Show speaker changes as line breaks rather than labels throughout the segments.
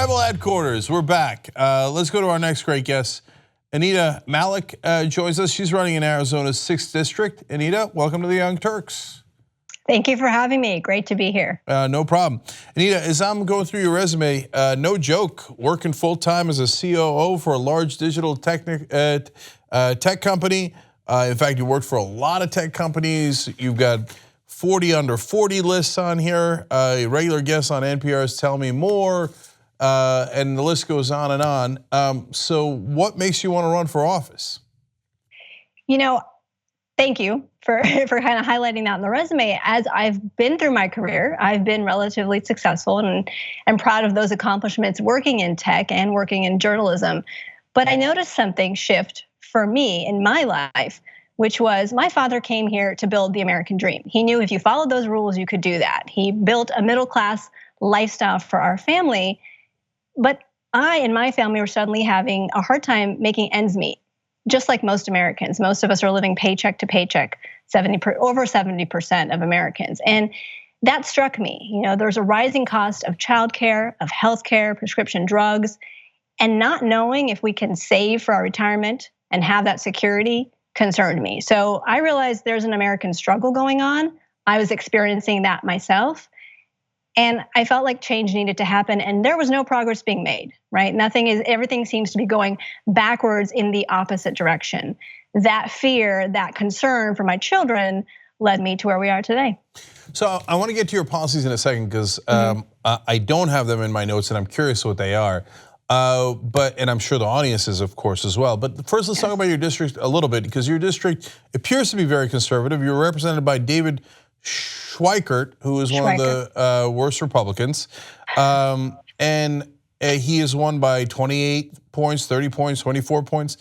Rebel headquarters, we're back. Let's go to our next great guest. Anita Malik joins us. She's running in Arizona's 6th District. Anita, welcome to the Young Turks.
Thank you for having me. Great to be here.
No problem. Anita, as I'm going through your resume, no joke, working full-time as a COO for a large digital tech company. In fact, you worked for a lot of tech companies. You've got 40 under 40 lists on here. Regular guests on NPR's Tell Me More. And the list goes on and on. So what makes you want to run for office?
You know, thank you for kind of highlighting that in the resume. As I've been through my career, I've been relatively successful and proud of those accomplishments working in tech and working in journalism. But I noticed something shift for me in my life, which was my father came here to build the American dream. He knew if you followed those rules, you could do that. He built a middle-class lifestyle for our family. But I and my family were suddenly having a hard time making ends meet, just like most Americans. Most of us are living paycheck to paycheck, over 70% of Americans. And that struck me. You know, there's a rising cost of childcare, of healthcare, prescription drugs, and not knowing if we can save for our retirement and have that security concerned me. So I realized there's an American struggle going on. I was experiencing that myself. And I felt like change needed to happen, and there was no progress being made, right? Everything seems to be going backwards in the opposite direction. That fear, that concern for my children led me to where we are today.
So I want to get to your policies in a second because I don't have them in my notes and I'm curious what they are. And I'm sure the audience is, of course, as well. But first, let's talk about your district a little bit, because your district appears to be very conservative. You're represented by David Schweikert, who is one of the worst Republicans. And he is won by 28 points, 30 points, 24 points.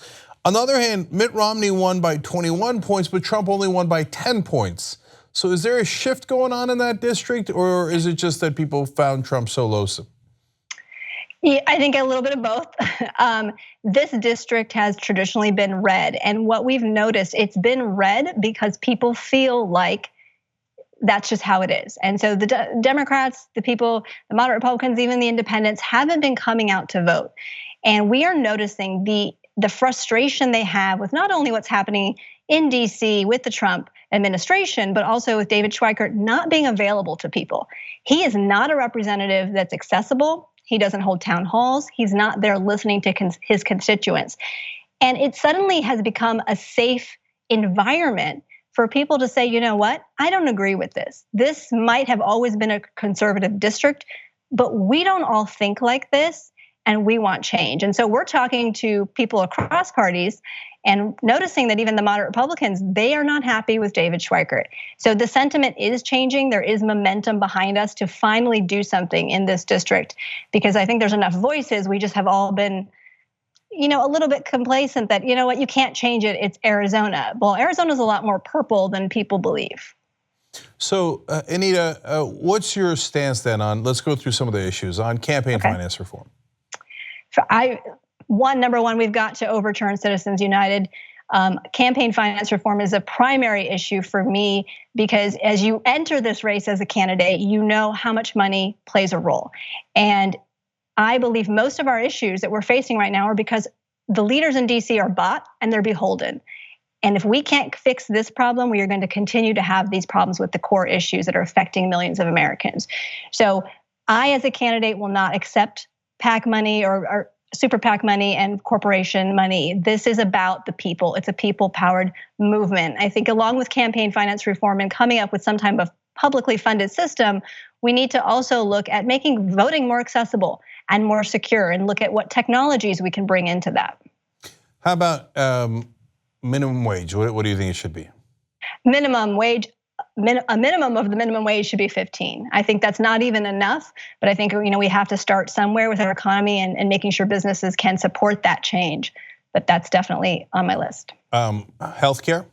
On the other hand, Mitt Romney won by 21 points, but Trump only won by 10 points. So is there a shift going on in that district, or is it just that people found Trump so loathsome?
Yeah, I think a little bit of both. This district has traditionally been red. And what we've noticed, it's been red because people feel like that's just how it is. And so the Democrats, the people, the moderate Republicans, even the independents haven't been coming out to vote. And we are noticing the frustration they have with not only what's happening in DC with the Trump administration, but also with David Schweikert not being available to people. He is not a representative that's accessible. He doesn't hold town halls. He's not there listening to his constituents. And it suddenly has become a safe environment for people to say, you know what, I don't agree with this. This might have always been a conservative district, but we don't all think like this, and we want change. And so we're talking to people across parties and noticing that even the moderate Republicans, they are not happy with David Schweikert. So the sentiment is changing. There is momentum behind us to finally do something in this district, because I think there's enough voices. We just have all been, you know, a little bit complacent that, you know what, you can't change it, it's Arizona. Well, Arizona's a lot more purple than people believe.
So Anita, what's your stance then on, let's go through some of the issues on campaign finance reform.
So number one, we've got to overturn Citizens United. Campaign finance reform is a primary issue for me, because as you enter this race as a candidate, you know how much money plays a role. And I believe most of our issues that we're facing right now are because the leaders in DC are bought and they're beholden. And if we can't fix this problem, we are going to continue to have these problems with the core issues that are affecting millions of Americans. So I, as a candidate, will not accept PAC money or super PAC money and corporation money. This is about the people. It's a people-powered movement. I think along with campaign finance reform and coming up with some type of publicly funded system, we need to also look at making voting more accessible and more secure, and look at what technologies we can bring into that.
How about minimum wage? What do you think it should be?
Minimum wage, a minimum of the minimum wage should be 15. I think that's not even enough, but I think, you know, we have to start somewhere with our economy and making sure businesses can support that change. But that's definitely on my list.
Healthcare?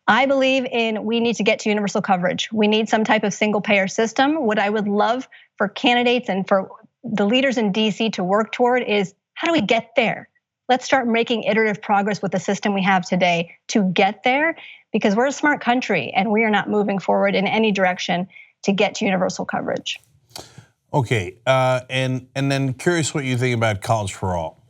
I believe we need to get to universal coverage. We need some type of single payer system. What I would love for candidates and for the leaders in DC to work toward is, how do we get there? Let's start making iterative progress with the system we have today to get there, because we're a smart country and we are not moving forward in any direction to get to universal coverage.
Okay, and then curious what you think about college for all.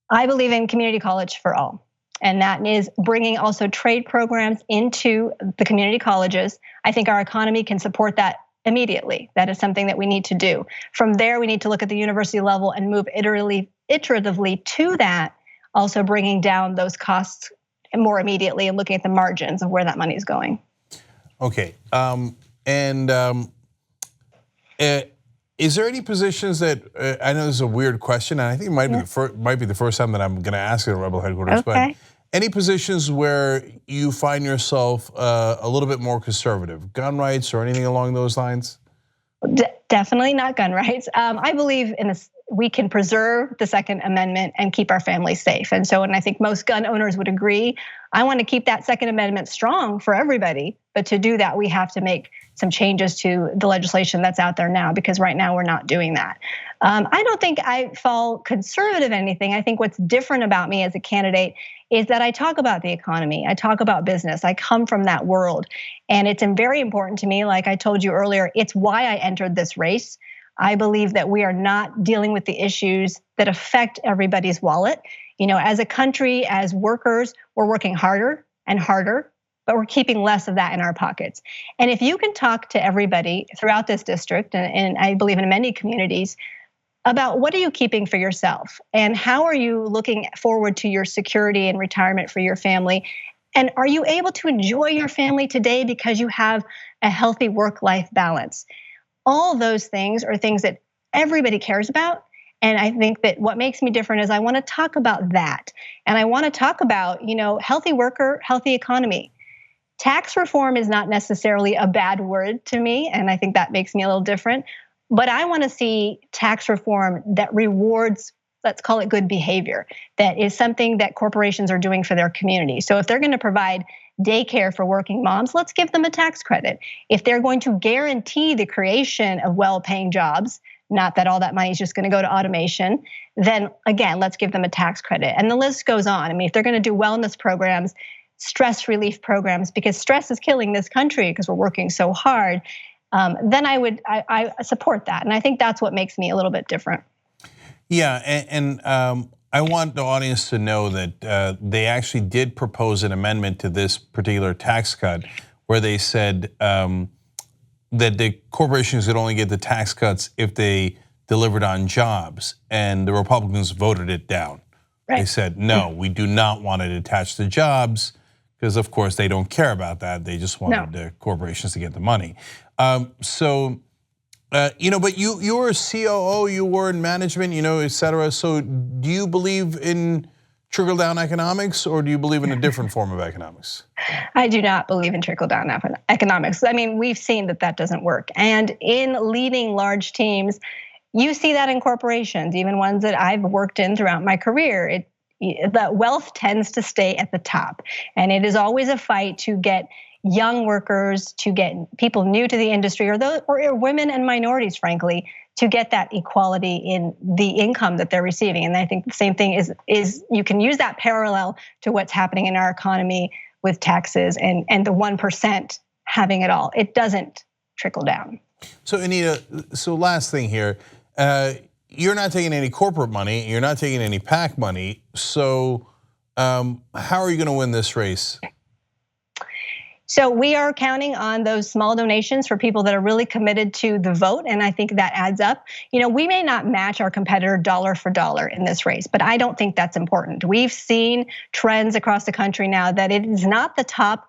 I believe in community college for all. And that is bringing also trade programs into the community colleges. I think our economy can support that immediately. That is something that we need to do. From there, we need to look at the university level and move iteratively to that, also bringing down those costs more immediately and looking at the margins of where that money is going.
Okay, is there any positions that I know this is a weird question, and I think it might be the first time that I'm going to ask it at Rebel headquarters.
Okay.
But any positions where you find yourself a little bit more conservative, gun rights or anything along those lines?
Definitely not gun rights. I believe in this. We can preserve the Second Amendment and keep our families safe. And so, and I think most gun owners would agree, I want to keep that Second Amendment strong for everybody. But to do that, we have to make some changes to the legislation that's out there now, because right now we're not doing that. I don't think I fall conservative in anything. I think what's different about me as a candidate is that I talk about the economy, I talk about business, I come from that world. And it's very important to me, like I told you earlier, it's why I entered this race. I believe that we are not dealing with the issues that affect everybody's wallet. You know, as a country, as workers, we're working harder and harder, but we're keeping less of that in our pockets. And if you can talk to everybody throughout this district, and I believe in many communities, about what are you keeping for yourself and how are you looking forward to your security and retirement for your family? And are you able to enjoy your family today because you have a healthy work-life balance? All those things are things that everybody cares about. And I think that what makes me different is I want to talk about that. And I want to talk about, healthy worker, healthy economy. Tax reform is not necessarily a bad word to me, and I think that makes me a little different. But I want to see tax reform that rewards, let's call it good behavior, that is something that corporations are doing for their community. So if they're going to provide daycare for working moms, let's give them a tax credit. If they're going to guarantee the creation of well-paying jobs, not that all that money is just going to go to automation, then again, let's give them a tax credit. And the list goes on. I mean, if they're going to do wellness programs, stress relief programs, because stress is killing this country because we're working so hard, then I support that. And I think that's what makes me a little bit different.
Yeah, and I want the audience to know that they actually did propose an amendment to this particular tax cut where they said that the corporations could only get the tax cuts if they delivered on jobs, and the Republicans voted it down. Right. They said, no, we do not want it attached to jobs, because of course they don't care about that. They just wanted the corporations to get the money. But you were a COO, you were in management, et cetera. So do you believe in trickle-down economics, or do you believe in a different form of economics?
I do not believe in trickle-down economics. I mean, we've seen that doesn't work. And in leading large teams, you see that in corporations, even ones that I've worked in throughout my career. The wealth tends to stay at the top. And it is always a fight to get young workers, to get people new to the industry, or women and minorities, frankly, to get that equality in the income that they're receiving. And I think the same thing is you can use that parallel to what's happening in our economy with taxes and the 1% having it all. It doesn't trickle down.
So Anita, last thing here, you're not taking any corporate money, you're not taking any PAC money. So how are you going to win this race?
So we are counting on those small donations for people that are really committed to the vote, and I think that adds up. We may not match our competitor dollar for dollar in this race, but I don't think that's important. We've seen trends across the country now that it is not the top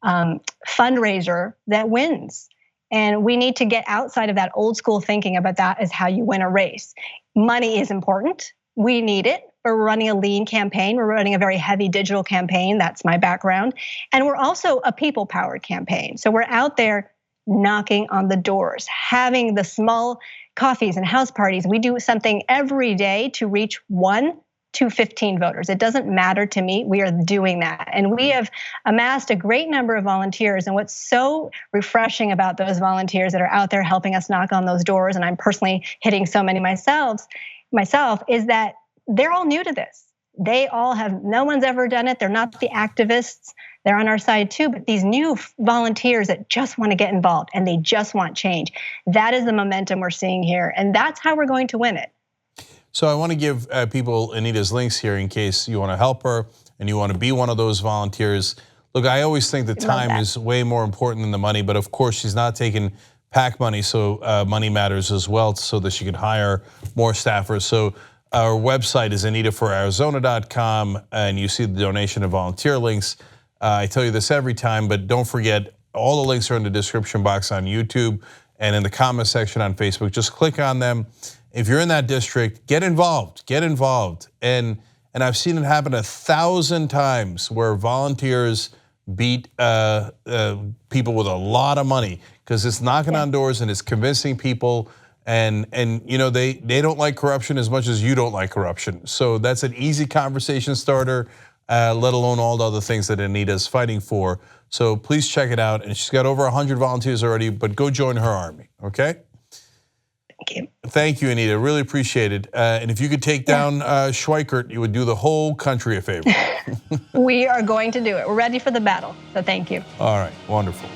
fundraiser that wins. And we need to get outside of that old school thinking about that as how you win a race. Money is important, we need it. We're running a lean campaign. We're running a very heavy digital campaign. That's my background. And we're also a people-powered campaign. So we're out there knocking on the doors, having the small coffees and house parties. We do something every day to reach 1 to 15 voters. It doesn't matter to me. We are doing that. And we have amassed a great number of volunteers. And what's so refreshing about those volunteers that are out there helping us knock on those doors, and I'm personally hitting so many myself, is that they're all new to this. They all have, no one's ever done it. They're not the activists. They're on our side too, but these new volunteers that just want to get involved and they just want change. That is the momentum we're seeing here, and that's how we're going to win it.
So I want to give people Anita's links here in case you want to help her and you want to be one of those volunteers. Look, I always think the time is way more important than the money, but of course she's not taking PAC money, so money matters as well, so that she can hire more staffers. So our website is anitafораrizona.com, and you see the donation and volunteer links. I tell you this every time, but don't forget, all the links are in the description box on YouTube and in the comment section on Facebook. Just click on them. If you're in that district, get involved, get involved. And I've seen it happen 1,000 times where volunteers beat people with a lot of money, because it's knocking on doors and it's convincing people, and you know, they don't like corruption as much as you don't like corruption. So that's an easy conversation starter, let alone all the other things that Anita's fighting for. So please check it out. And she's got over 100 volunteers already, but go join her army, okay?
Thank you.
Thank you, Anita. Really appreciate it. And if you could take down Schweikert, you would do the whole country a favor.
We are going to do it. We're ready for the battle, so thank you.
All right, wonderful.